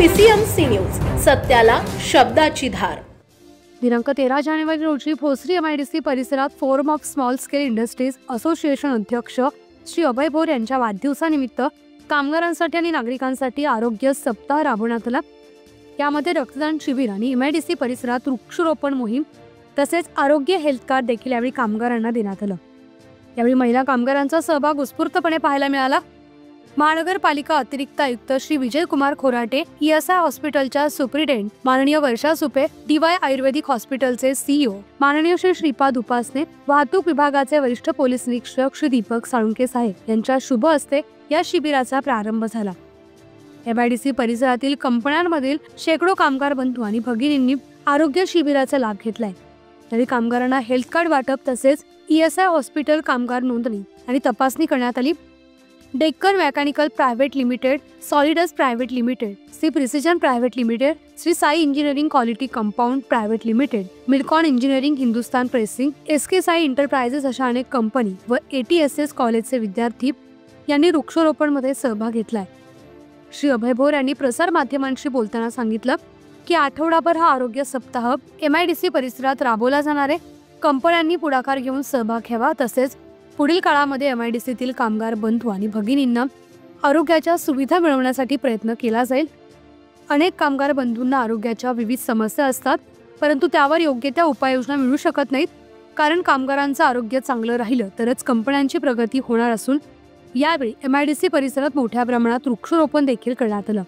PCMC news, सत्याला शब्दाची धार। दिनांक 13 जानेवारी रोजी भोसरी MIDC परिसरात forum of small scale industries association अध्यक्ष श्री अभय भोर यांच्या वाढदिवसानिमित्त कामगारांसाठी आणि नागरिकांसाठी आरोग्य सप्ताह राबवण्यात आला। यामध्ये रक्तदान शिबिर आणि MIDC परिसरात वृक्षारोपण मोहीम तसेच आरोग्य हेल्थ कार्ड देखील यावेळी कामगारांना देण्यात आलं। यावेळी महिला कामगारांचा सहभाग उत्स्फूर्तपणे पाहायला मिळाला। महानगरपालिका अतिरिक्त आयुक्त श्री विजय कुमार खोराटे, ESI हॉस्पिटलच्या सुप्रिटेंडेंट माननीय वर्षा सुपे, DY आयुर्वेदिक हॉस्पिटलचे CEO माननीय श्री श्रीपाद उपासने, वाहतूक विभागाचे वरिष्ठ पोलीस निरीक्षक श्री दीपक साळुंके साहेब यांच्या शुभ हस्ते या शिबिराचा प्रारंभ झाला। MIDC परिसरातील कंपन्यांमधील शेकडो कामगार बंधू आणि भगिनींनी आरोग्य शिबिराचा लाभ घेतलाय। तरी कामगारांना हेल्थ कार्ड वाटप तसेच ESI हॉस्पिटल कामगार नोंदणी आणि तपासणी करण्यात आली। Deccan mechanical private limited, Solidus private limited, Shri precision private limited, Shri Sai engineering quality compound private limited, Milcon engineering, Hindustan pressing, SK Sai enterprises अशा अनेक कंपनी व ATSS कॉलेजचे विद्यार्थी यांनी वृक्षारोपणमध्ये सहभाग घेतलाय। श्री अभय भोर यांनी प्रसार माध्यमांशी बोलताना सांगितलं की आठवडाभर हा आरोग्य सप्ताह MIDC परिसरात राबवला जाणार आहे। कंपन्यांनी पुढाकार घेऊन सहभाग घ्यावा तसेच पुढील काळामध्ये MIDCतील कामगार बंधू आणि भगिनींना आरोग्याच्या सुविधा मिळवण्यासाठी प्रयत्न केला जाईल। अनेक कामगार बंधूंना आरोग्याच्या विविध समस्या असतात, परंतु त्यावर योग्य त्या उपाययोजना मिळू शकत नाहीत, कारण कामगारांचं आरोग्य चांगलं राहिलं तरच कंपन्यांची प्रगती होणार असून यावेळी MIDC परिसरात मोठ्या प्रमाणात वृक्षारोपण देखील करण्यात आलं।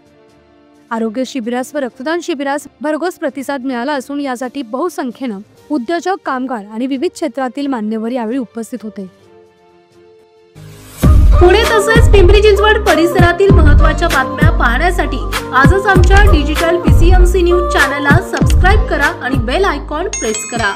आरोग्य शिबिरास व रक्तदान शिबिरास भरघोस प्रतिसाद मिळाला असून यासाठी बहुसंख्येनं उद्योजक, कामगार आणि विविध क्षेत्रातील मान्यवर यावेळी उपस्थित होते। पुणे तसेच पिंपरी चिंचवड परिसरातील महत्त्वाच्या बातम्या पाहण्यासाठी आजच आमच्या डिजिटल PCMC न्यूज चॅनलला सबस्क्राइब करा आणि बेल आयकॉन प्रेस करा।